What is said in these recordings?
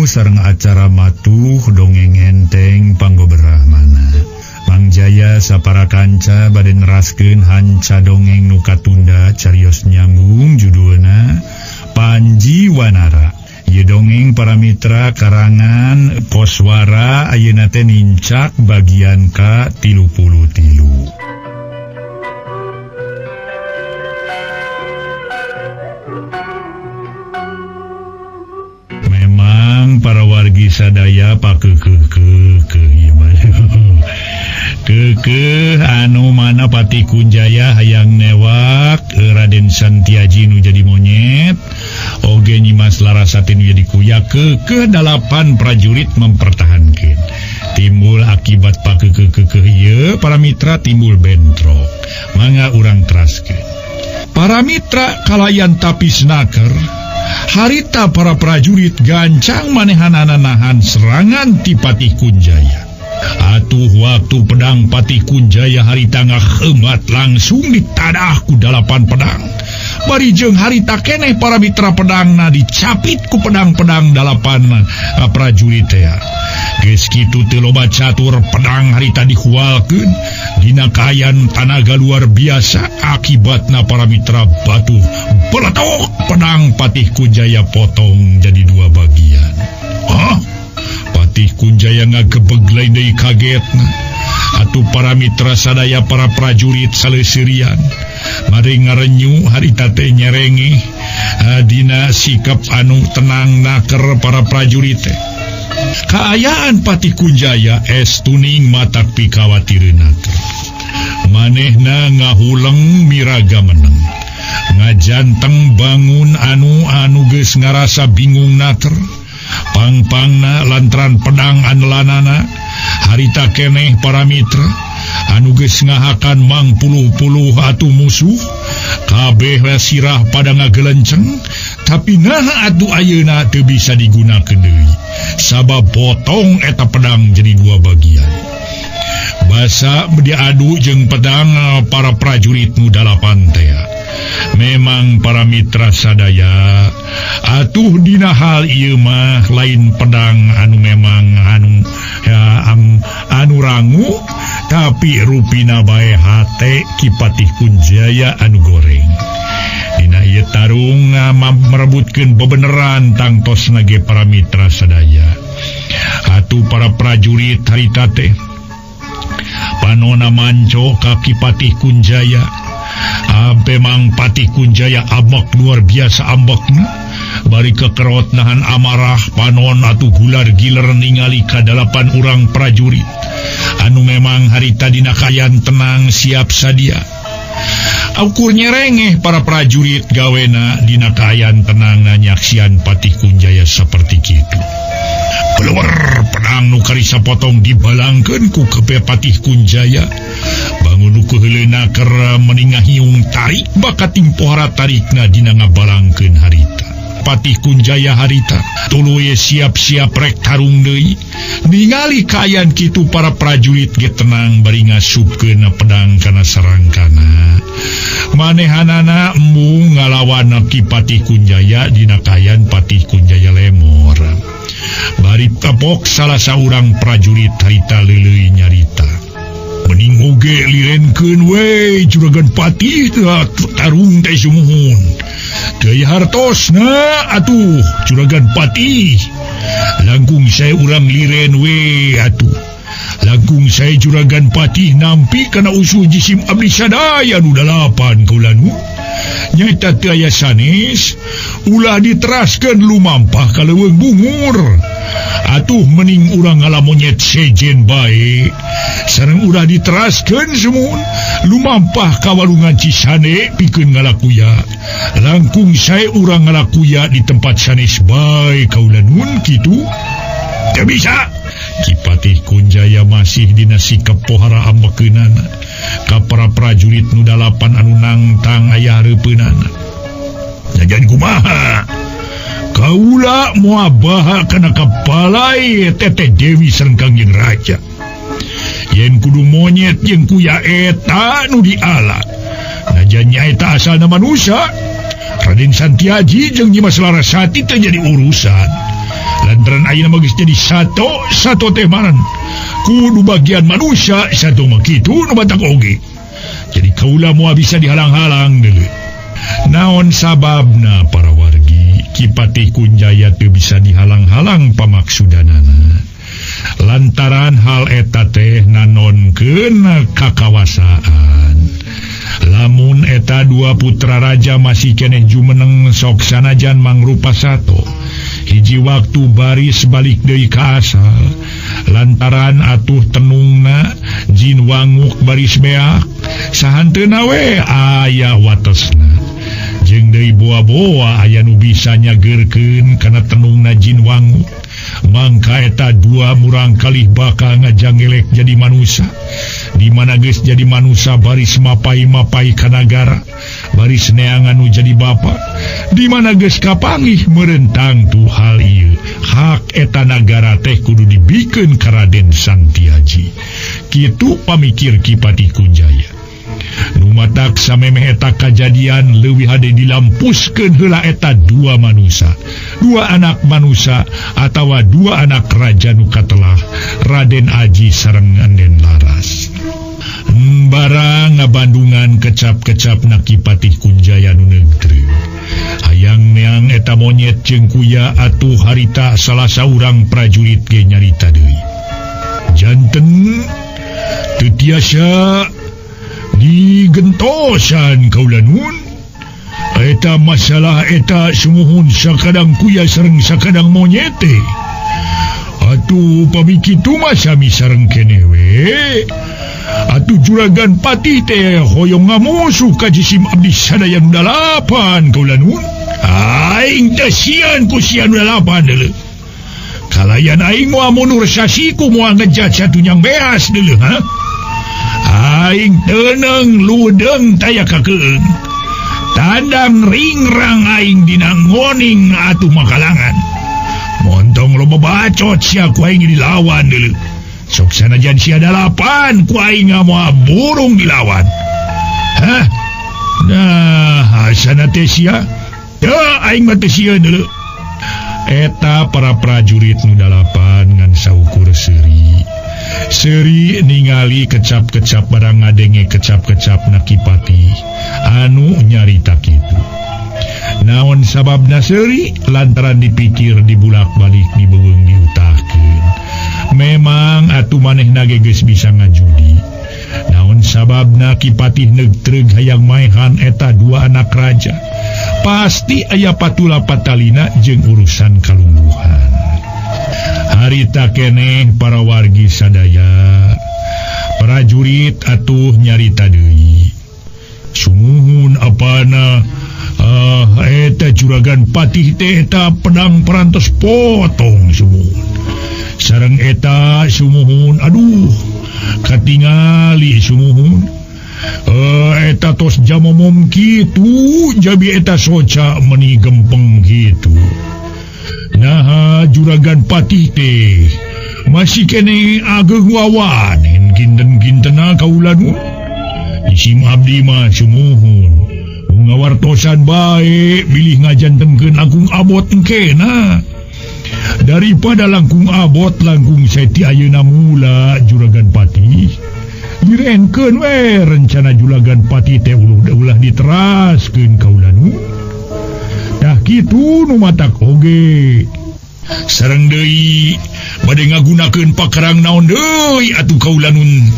sareng acara matuh dongeng enteng panggo Brahmana. Mang Jaya sapara kanca bade neraskeun hanca dongeng nu katunda carios nyambung judulna Panji Wanara. Ieu dongeng para mitra karangan Koswara ayeuna teh nincak bagian ka-33. Para wargi sadaya keke anu mana Pati Kunjaya hayang newak Raden Santiaji nu jadi monyet oge Nyimas Larasati nu jadi kuya keke 8 prajurit mempertahankan timbul akibat pakeke ieu para mitra timbul bentrok mangga urang teraskeun para mitra kalayan tapi snaker harita para prajurit gancang manehanana nahan serangan ti Patih Kunjaya. Atuh waktu pedang Patih Kunjaya harita ngahemat langsung ditadah ku 8 pedang. Bari jeung harita keneh para mitra pedangna dicapit ku pedang-pedang 8 prajurit teh. Geus kitu teu loba catur pedang harita dihualkeun dina kahayan tanaga luar biasa akibatna para mitra batuh beletok pedang Patih Kunjaya potong jadi 2 bagian. Patih Kunjaya ngagebeg lain deui kagetna. Atuh para mitra sadaya para prajurit saleuseurian mari ngarenyu harita teh nyerengeh dina sikap anu tenang naker para prajurit teh. Kaayaan Patih Kunjaya es tuning matak pikawatireun naker. Manehna ngahuleng miraga meneng. Ngajanteng bangun anu geus ngarasa bingung naker. Pangpangna lantran pedang anelanana harita keneh para mitra anu geus ngahakan mang puluh-puluh atuh musuh kabeh sirah pada ngagelenceng tapi naha atuh ayeuna teu bisa digunakeun deui sabab potong eta pedang jadi 2 bagian. Basa diadu jeung pedang para prajurit nu 8 teh. Memang para mitra sadaya atuh dina hal ieu mah lain pedang anu memang anu rangu tapi rupina bae hate Ki Patih Kunjaya anu goreng. Dina ieu tarung merebutkeun bebeneran tangtosna ge para mitra sadaya. Atuh para prajurit harita teh panona manco ka Ki Patih Kunjaya. Memang Patih Kunjaya ambek luar biasa ambekna bari kekerot nahan amarah panon atuh gular giler ningali ka 8 urang prajurit anu memang harita dina kayan tenang siap sadia. Ukur nyerengeh para prajurit gawena dina kayan tenang nyaksian Patih Kunjaya seperti kitu. Keluar pedang nu karisa potong dibalangkeun ku kepe Patih Kunjaya. Bangun nu keheuleuna keur meningah hiung tarik bakat timpohara tarikna dina ngabalangkeun harita. Patih Kunjaya harita tuluy siap-siap rek tarung deui. Ningali kaayaan kitu para prajurit ge tenang bari ngasupkeun pedang kana sarangkana. Manehanana embung ngalawan Ki Patih Kunjaya dina kaayaan Patih Kunjaya lemor. Bari tepok salah saurang prajurit harita leuleuy nyarita. Mending oge lirenkeun we Juragan Patih tarung teh sumuhun. Teu hartosna atuh Juragan Patih. Langkung sae urang liren we atuh. Langkung sae Juragan Patih nampi kana usul jisim abdi sadaya nu 8 kaulanu. Nyata teu aya sanes ulah diteraskeun lumampah ka leuweung bungur. Atuh mending urang ngalamonyet sejen bae sareng ulah diteraskeun semun lumampah ka walungan Cisane pikeun ngalakuya. Langkung sae urang ngalakuya di tempat sanes bae kaulanun kitu. Teu bisa. Ki Patih Kunjaya masih dina sikap pohara ambekeunana ka para prajurit nu 8 anu nangtang aya hareupeunana. Najan kumaha? Kaula moal baha kana kapalai Teteh Dewi sareng Kangjeng Raja. Yen kudu monyet jeung kuya eta nu diala. Najan nyaeta asalna manusia. Raden Santiaji jeung Nyimas Larasati teh jadi urusan. lantaran ayeuna magis jadi satu teh maran kudu bagian manusia satu makitu nu batak oge. Jadi kaula moal bisa dihalang-halang deuleu. Naon sababna para wargi Kipatih Kunjaya teu bisa dihalang-halang pamaksudanana? Lantaran hal eta teh nanonkeun kakawasaan. Lamun eta dua putra raja masih keneh jumeneng sok sanajan mangrupa sato, hiji waktu baris balik deui ka asal, lantaran atuh tenungna jin wanguk baris beak, sahanteuna we aya watesna. Jeung deui boa-boa aya nu bisa nyageurkeun kana tenungna jin wanguk. Mangka eta dua murang kalih bakal ngajangelek jadi manusia. Di mana geus jadi manusia baris mapai-mapai ka nagara, baris neangan nu jadi bapa. Di mana geus kapanggih merentang tu hal ieu, hak eta nagara teh kudu dibikeun ka Raden Santiaji. Kitu pamikir Kipatih Kunjaya. Numatak samemeh eta kajadian leuwih hade dilampuskeun heula eta dua manusia, dua anak manusia atawa dua anak raja nu katelah Raden Aji sareng Anden Laras. Barang ngabandungan kecap-kecap na Kipatih Kunjaya nu negeri. Hayang neang eta monyet jeung kuya atuh harita salah saurang prajurit ge nyarita deui. Janten teu tiasa digentosan kaulanun. Eta masalah eta sumuhun sakadang kuya sareng sakadang monyete. Atuh pamikitu mah sami sareng keneh we. Atuh Juragan Patih teh hoyong ngamusuh ka jisim abdi sadaya nu dalapan kaulanun. Aing teh sieun ku sieun nu dalapan deuleu. Kalayan aing moal mundur sasiku moal ngejat satunyang beas deuleu ha. Aing teneng ludeng taya kakeung, tandang ringrang aing dina ngoning atuh makalangan. Montong loba bacot sia ku aing dilawan deuleu. Sok sanajan sia dalapan ku aing moal burung dilawan. Hah? Nah, asana teh sia? Ya aing mah teh sia deuleu. Eta para prajurit nu dalapan ngan saukur Seri ningali kecap-kecap barang ngadenge kecap-kecap na Kipatih anu nyarita kitu. Naon sababna Seri? Lantaran dipikir dibulak-balik dibeuweung diutahkeun. Memang atuh manehna ge geus bisa ngajudi. Naon sababna Kipatih negtreug hayang maehan eta dua anak raja? Pasti aya patula patalina jeung urusan kalungguhan. Harita keneh para wargi sadaya, prajurit atuh nyarita deui. Sumuhun apana eta Juragan Patih teh eta pedang parantos potong sumuhun. Sareng eta sumuhun aduh katingali sumuhun. Eta tos jamomom kitu jabi eta soca meni gempeng kitu. Nah Juragan Patih teh masih kene ageng wawanen kinten-kintena kaulanun. Isim abdi mah sumuhun ngawartosan bae bilih ngajantengkeun langkung abot engkena. Daripada langkung abot langkung seti ayeuna mula Juragan Patih direnkeun we rencana Juragan Patih teh ulah diteraskeun kaulanun. Dah kitu nu matak oge. Sareng deui bade ngagunakeun pakarang naon deui atuh kaulanun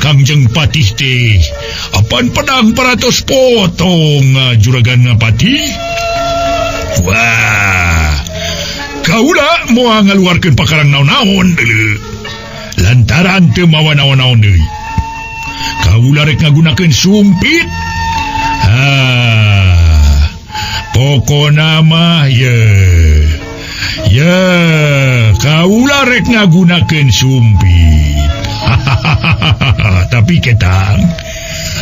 Kangjeng Patih teh. Apan pedang paratos potong Juragan Patih. Wah, kaula moal ngaluarkeun pakarang naon-naon deuleu. Lantaran teu mawa naon-naon deui. Kaula rek ngagunakeun sumpit. Pokona mah ya kaula rek ngagunakeun sumpit. Tapi ketang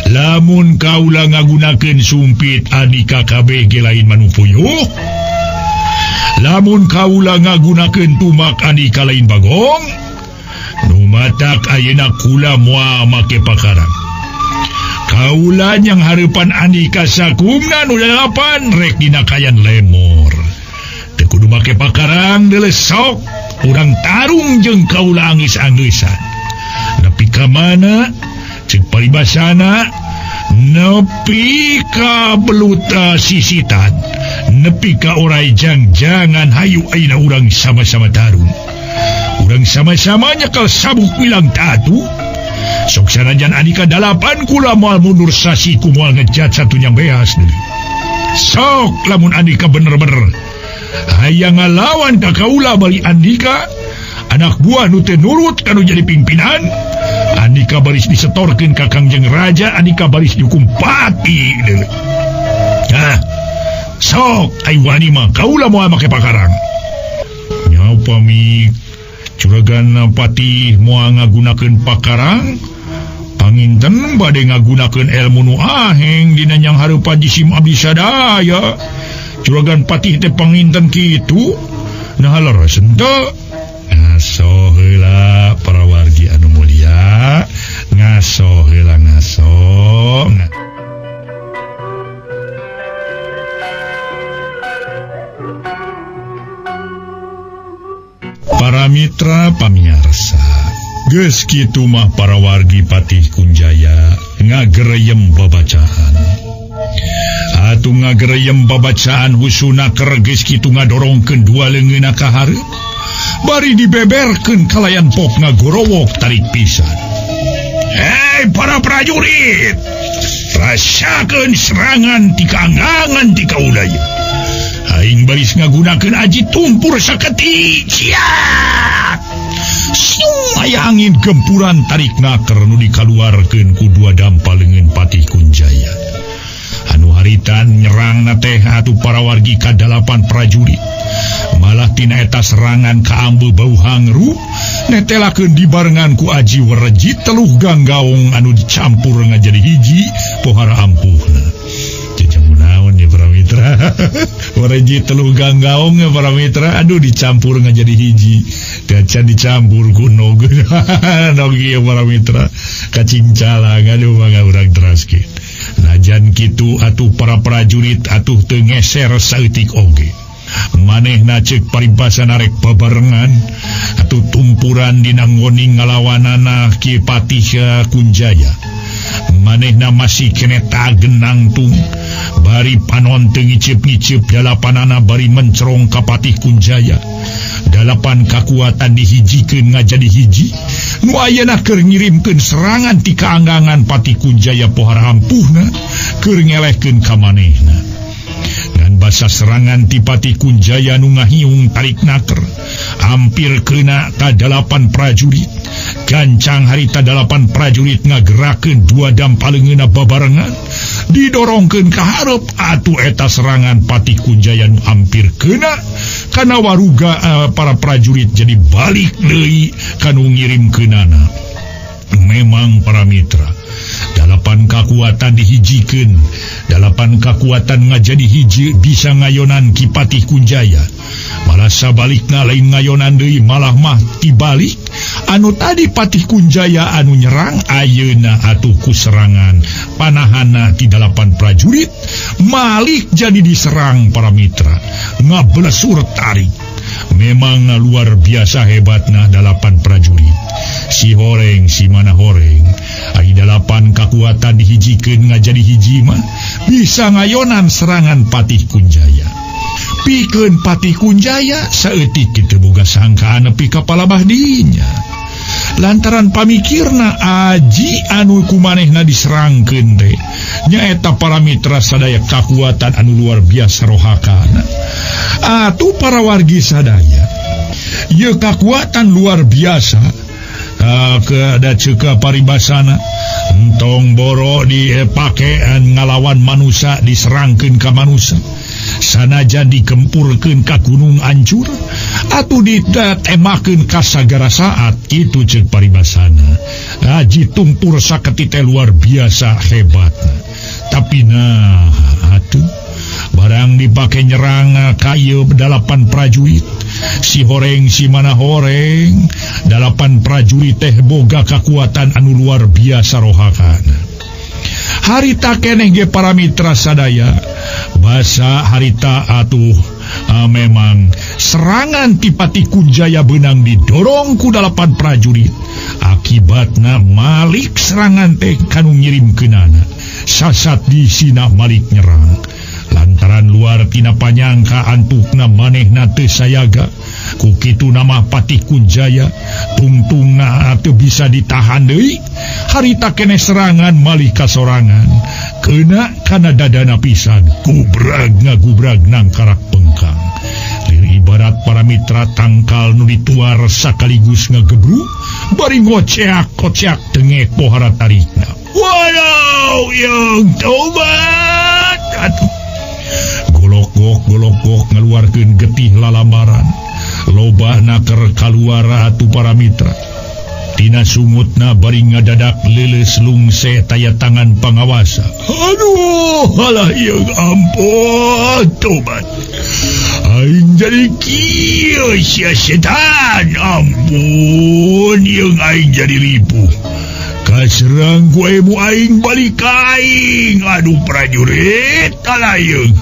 lamun kaula ngagunakeun sumpit adika kabeh ge lain manu puyuh. Lamun kaula ngagunakeun tumak adika lain bagong. Nu matak ayeuna kula moal make pakarang. Kaula yang hareupan andika sakumna nu dalapan rek dina kayan lemor. Teu kudu make pakarang delesok urang tarung jeung kaula angis-angisan nepi ka mana cek paribasana nepi ka belut sisitan nepi ka orai jangan hayu aina urang sama-sama tarung urang sama-sama nyekal sabuk milang tatu sok sanajan andika 8 kula moal mundur sasi ku moal ngejat satunya beas deui sok lamun andika bener-bener hayang ngalawan ka kaula bari andika anak buah nu teu nurut kanu jadi pimpinan andika baris disetorkeun ka Kangjeng Raja andika baris dihukum pati deui sok ai wani mah kaula moal make pakarang nya upami curagan patih moal ngagunakeun pakarang panginten bade ngagunakeun ilmu nu aheng dina nyang hareupan jisim abdi sadaya curagan patih teh panginten kitu nah leres henteu ngaso heula para wargi anu mulia ngaso heula ngaso para mitra pamiarsa geus kitu mah para wargi Patih Kunjaya ngagereyem babacaan atuh ngagereyem babacaan husuna keur geus kitu ngadorongkeun dua leungeunna ka hareup bari dibeberkeun kalayan pop ngagorowok tarik pisan hei para prajurit rasakeun serangan ti kaangangan ti kaula ieu aing baris ngagunakeun aji tumpur sakeutik siap aya angin gempuran tarik naker nu dikaluarkeun ku dua dampal leungeun Patih Kunjaya anu haritan nyerang na teh atuh para wargi ka 8 prajurit malah tina eta serangan kaambeul bau hangru netelakeun dibarengan ku aji wereji teluh ganggaung anu dicampur ngajadi hiji pohara ampuhna naon ya para mitra wareji teluh ganggaung ya para mitra aduh dicampur ngajadi hiji kaca dicampur kuno nogi ya para mitra kacing calang aduh mangga urang teraskeun najan kitu atuh para prajurit atuh teu ngeser saeutik oge manehna ceuk paribasana rek babarengan atuh tumpuran dina ngoning ngalawanana Ki Patih Kunjaya manehna masih kene tagenang tung bari panon teu ngiceup-ngiceup 8 bari mencerong ka Patih Kunjaya 8 kakuatan dihijikeun ngajadi hiji nu ayeuna keur ngirimkeun serangan ti kaanggangan Patih Kunjaya pohara ampuhna keur ngelehkeun ka manehna ngan basa serangan ti Patih Kunjaya nu ngahiung tarik naker hampir keuna ka 8 prajurit gancang harita 8 prajurit ngagerakeun 2 dampal leungeunna babarengan didorongkeun ka hareup atuh eta serangan Patih Kunjaya nu hampir keuna kana waruga para prajurit jadi balik deui kanu ngirimkeunana memang para mitra 8 kakuatan dihijikeun 8 kakuatan ngajadi hiji bisa ngayonan Ki Patih Kunjaya malah sabalikna lain ngayonan deui malah mah tibalik anu tadi Patih Kunjaya anu nyerang ayeuna atuh ku serangan panahanna ti 8 prajurit malik jadi diserang para mitra ngablesur tarik memang luar biasa hebatna 8 prajurit si horeng si mana horeng ai 8 kakuatan dihijikeun ngajadi hiji mah bisa ngayonan serangan Patih Kunjaya pikeun Patih Kunjaya saeutik kitu boga sangkaan nepi ka palabah dinya lantaran pamikirna aji anu kumanehna diserangkeun teh nyaeta para mitra sadaya kakuatan anu luar biasa rohakana atuh para wargi sadaya ieu kakuatan luar biasa keada ceka paribasana entong boro dipake ngalawan manusia diserangkeun ka manusia sanajan dikempurkeun ka gunung ancur atuh ditemakeun ka sagara saat kitu ceuk paribasana aji tumpur saketi teh luar biasa hebatna tapi nah atuh barang dipake nyerang kayu 8 prajurit si horeng si mana horeng 8 prajurit teh boga kakuatan anu luar biasa rohakana harita keneh ge para mitra sadaya basa harita atuh Memang serangan Tipati Kunjaya benang didorong ku 8 prajurit. Akibatna Malik serangan teh kanu ngirim kenana. Sasat di sina Malik nyerang. Lantaran luar tina panyangka antukna manehna teu sayaga. Ku kitu nama Patih Kunjaya tungtungna teu bisa ditahan deui. Harita keneh serangan Malik kasorangan. Kena kana dadana pisan gubrag ngagubrag nang karak pengkang. Lir ibarat para mitra tangkal nu dituar sakaligus ngagebru bari ngoceak-koceak tengek pohara tarikna. Waduh, yang tobat. Aduh. Golok-golok ngeluarkeun getih lalabaran. Lobahna keur kaluar atuh para mitra. Tina sumutna bari ngadadak leuleus lungse taya tangan pangawasa. Aduh, halah yang ampun, tobat. Aing jadi kieu sia setan, ampun yang aing jadi ripuh. Kaserang kuemu aing balik aing. Aduh prajurit, alah yang.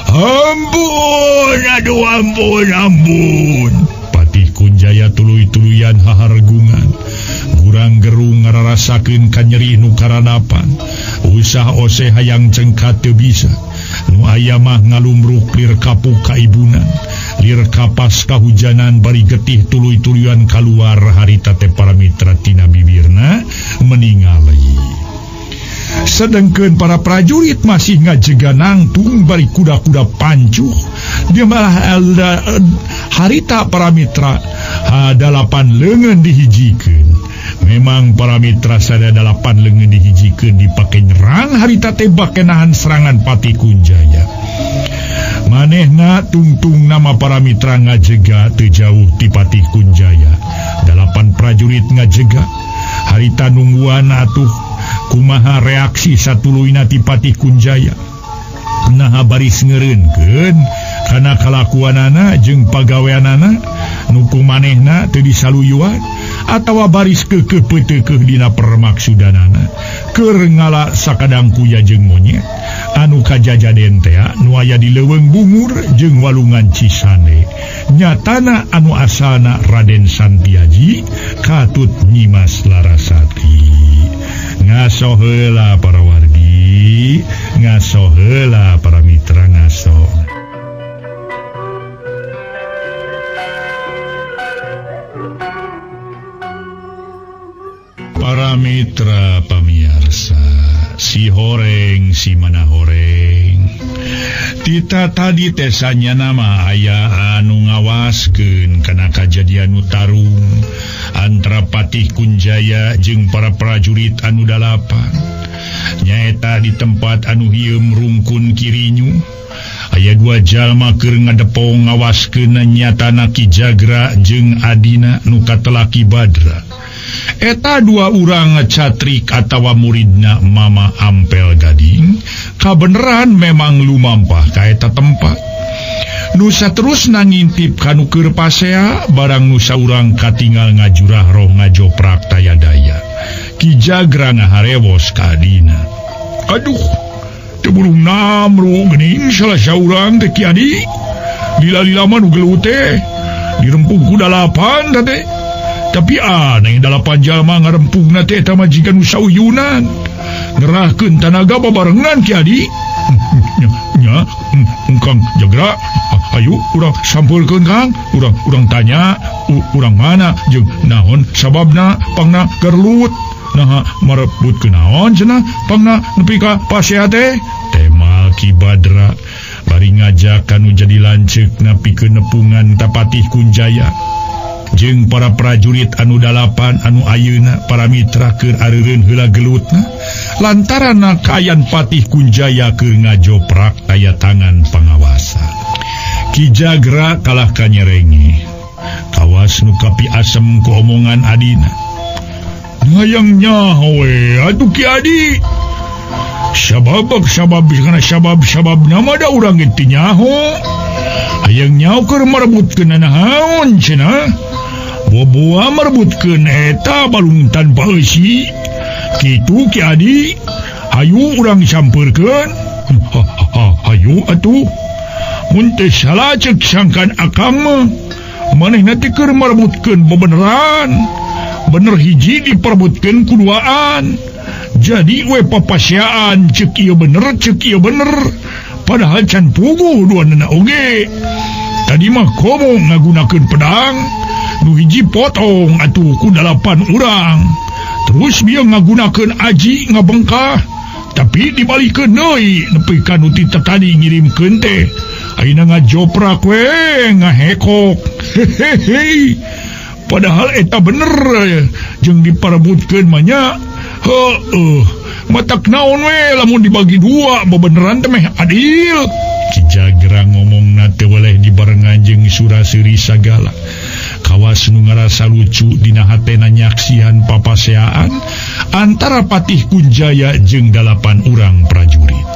Ampun, aduh ampun. Patih Kunjaya tuluy-tuluyan hahargungan. Gurang gerung ngararasakeun kanyeri nu karanapan. Usah ose hayang cengkat teu bisa. Nu aya mah ngalumruk lir kapuk kaibunan. Lir kapas kahujanan bari getih tuluy-tuluyan kaluar harita teh para mitra tina bibirna meningali. Sedengkeun para prajurit masih ngajega nangtung bari kuda-kuda pancuh. Dia malah harita para mitra 8 leungeun dihijikeun. Memang para mitra sada 8 leungeun dihijikeun dipake nyerang harita teh bake nahan serangan Patih Kunjaya. Manehna tungtung nama para mitra ngajega teu jauh ti Patih Kunjaya. 8 prajurit ngajega harita nungguan atuh kumaha reaksi satuluyna ti Patih Kunjaya. Naha baris ngeureunkeun kana kalakuanana jeung pagaweanana nu kumanehna teu disaluyuan atawa baris keukeuh dina permaksudanana keur ngala sakadang kuya jeung monyet anu kajajaden teh nu aya di leuweung bungur jeung walungan Cisande. Nyatana anu asalna Raden Santiaji katut nyimas Larasati. Ngaso heula para wargi, ngaso heula para mitra ngaso. Para mitra pamiarsa, si horeng si mana horeng. Tita tadi tesanya nama aya anu ngawaskeun kana kajadian nu tarung antara Patih Kunjaya jeung para prajurit anu 8. Nyaeta di tempat anu hieum rungkun kirinyu. Aya 2 jalma keur ngadepong ngawaskeun nyatana Ki Jagra jeung adina nu katelaki Badra. Eta 2 urang catrik atawa muridna Mama Ampel Gading kabeneran memang lumampah ka eta tempat. Nusa terus nangintip kanu keur pasea barang nusa urang katinggal ngajurah roh ngajoprak taya daya. Ki Jagra ngaharewos ka adina. Aduh, teu burung namru geuning salah saurang teh Ki Adi. Lila-lila mah nu gelut teh dirempung ku 8 teh. Tapi aneh 8 jalma ngarempungna teh eta majikan nu sauyunan. Ngerahkeun tanaga babarengan Ki Adi. Nya, Kang Jagra, ayo urang sampulkeun Kang. Urang tanya, urang mana jeung naon sababna pangna gerlut. Nah, marebutkeun naon cenah pangna nepi ka pasea teh? Tema Ki Badra bari ngajak kanu jadi lanceuk napikeun nepungan Patih Kunjaya. Jeung para prajurit anu 8 anu ayeuna para mitra keur areureun heula gelutna lantaran kayan Patih Kunjaya keur ngajoprak taya tangan pangawasa. Ki Jagra kalah kanyerenge kawas nu kapi asem ku omongan adina. Hayang nyaho we atuh Ki Adi. Sabab nama da urang teu nyaho. Hayang nyaho keur marebutkeun naon cenah. Boboa merebutkeun eta balung tanpa eusi. Kitu Ki Adi, hayu urang sampeurkeun. Hayu atuh. Muntah salah cek sangkan akang mah maneh nanti keur merebutkeun bebeneran bener hiji diperebutkeun kuduaan jadi we papasyaan cek ieu bener padahal can puguh duanana oge tadi mah komo ngagunakeun pedang nu hiji potong atuh ku 8 urang terus dia ngagunakeun aji ngabengkah tapi dibalikeun deui nepi ka nu ti tadi ngirimkeun teh ayeuna ngajoprak we ngahekok hehehe padahal eta bener jeung diparebutkeun mah nya matak naon we lamun dibagi 2 bebeneran teh meh adil Ki Jagra ngomongna teu weleh dibarengan jeung sura-suri sagala kawas nu ngarasa lucu dina hatena nyaksian papaseaan antara Patih Kunjaya jeung 8 urang prajurit.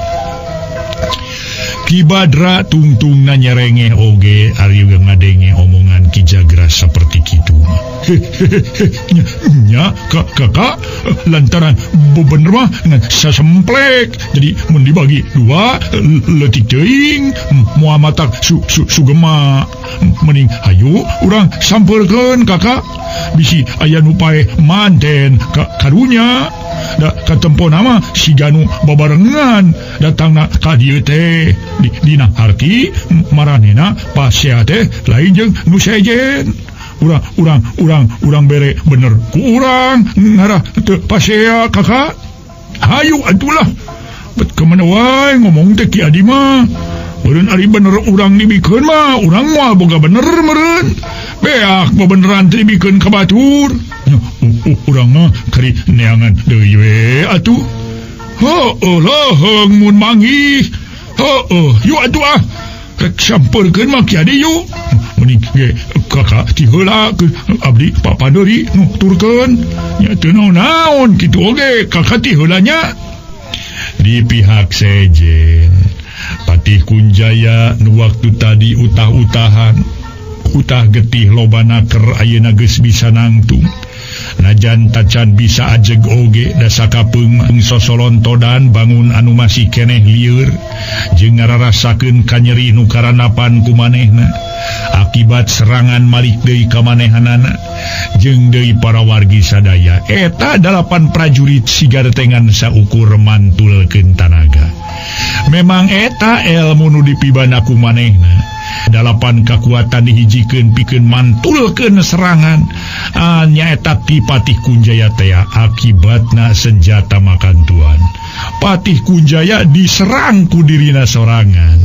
Ki Badra tungtungna nyerengeh oge ari ngadenge omongan Ki Jagra saperti kitu. Nya kakak lantaran bener mah sasemplek jadi mun dibagi 2 leutik teuing moal matak sugema mending hayu urang sampeurkeun kakak bisi aya nu pae manten karunya da katempo nama si Ganu babarengan datangna ka dieu teh dina harti maranena pasea teh lain jeung nu sejen urang bere bener ku urang ngarah teu pasea kakak hayu atulah bet kemana wae ngomong teh Ki Adi mah meureun ari bener urang dibikeun mah urang moal boga bener meureun beak bebeneran teh dibikeun ka batur urang mah kari neangan deui we atuh laheng mun manggih yu atuh rek sampeurkeun mah Ki Adi yu mending ge kakak ti heula abdi papadori nuturkeun nya teu naon kitu oge kakak ti heula nya. Di pihak sejen Patih Kunjaya nu waktu tadi utah-utahan utah getih lobana ker ayeuna geus bisa nangtung najan tacan bisa ajeg oge da sakapeung sosolontodan bangun anu masih keneh lieur jeung ngararasakeun kanyeri nu karanapan ku manehna akibat serangan malik deui ka manehanana jeung deui para wargi sadaya eta 8 prajurit sigartengan saukur mantulkeun tanaga memang eta ilmu nu dipibana ku manehna 8 kekuatan dihijikeun pikeun mantulkeun serangan nyaeta ti Patih Kunjaya teh akibatna senjata makan tuan Patih Kunjaya diserang ku dirina sorangan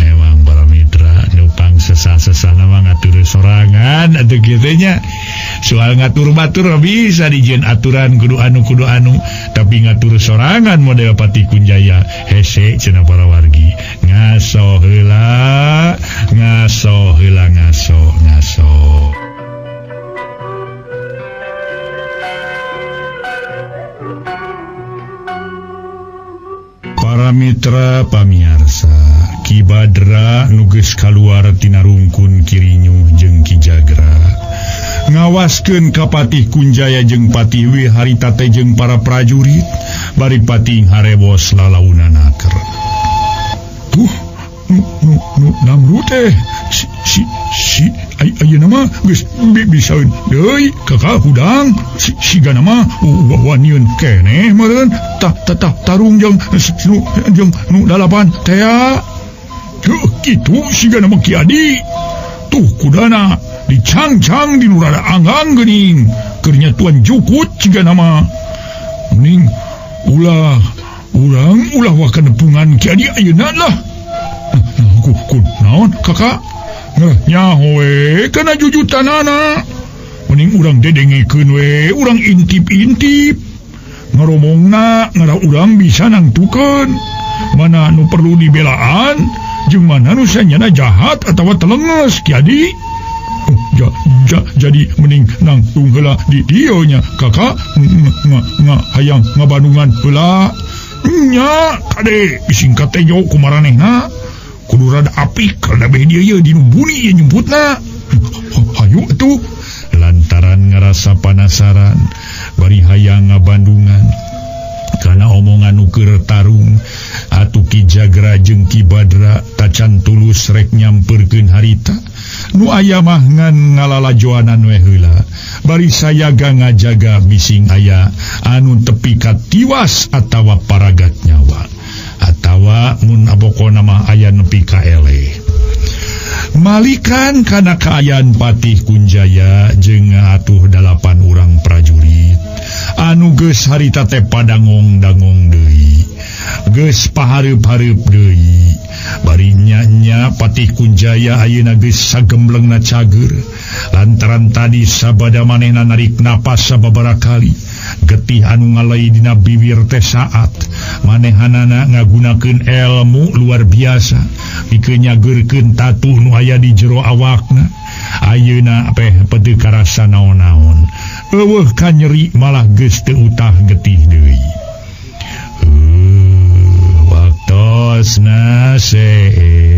memang para mitra nupang sesah-sesah nama ngatur sorangan atuh kitu nya soal ngatur batur bisa dijieun aturan kudu anu tapi ngatur sorangan model Patih Kunjaya hese cenah para wargi ngaso heula ngaso. Para mitra pamiarsa Ki Badra nuges kaluar tina rungkun Kirinyu jeung Ki Jagra ngawaskeun ka Patih Kunjaya jeung Patih we harita teh jeung para prajurit bari Patih harebos lalaunana keur tuh nu namru teh si ayeuna mah geus bisaeun deui kakak hudang si gana mah wanieun keneh meureun tarung jeung nu 8 teh kitu si gana mah Ki Adi tuh kudana dicangcang di nurada anggang geuning keur nyatuan jukut si gana mah mending ulah wakan nepungan Ki Adi ayeuna lah naon kakak nyaho we kana jujutanana mending urang dedengekeun we urang intip-intip ngaromongna ngara urang bisa nangtukeun mana nu perlu dibelaan jeung mana nu sanyana jahat atawa telenges Ki Adi jadi mending nangtung heula di dieu nya kakak hayang ngabandungan heula nya kade bisingkat teh jauh ku maranehna kudu rada apik karena beh dia di numbuni ya nyumputna hayu atuh lantaran ngerasa penasaran bari hayang ngabandungan Kana omongan nuker tarung atuh Ki Jagra jeung Ki Badra tacan tulus rek nyamperkeun harita nu aya mah ngan ngalalajoanan we heula bari sayaga ngajaga bising aya anu tepi ka tiwas atawa paragat nyawa atawa mun abokona mah aya nepi ka ele. Malikan kana kaayaan Patih Kunjaya jeung atuh 8 urang prajurit anu geus harita teh padangong-dangong deui geus pahareup-hareup deui bari nya Patih Kunjaya ayeuna geus sagemblengna cager lantaran tadi sabada manehna narik napas sababaraha kali getih anu ngalai dina bibir teh saat manehanana ngagunakeun ilmu luar biasa pikeun nyageurkeun tatuh nu aya di jero awakna ayeuna teh peuteuk karasa naon-naon eueuh ka nyeri malah geus teu utah getih deui waktosna see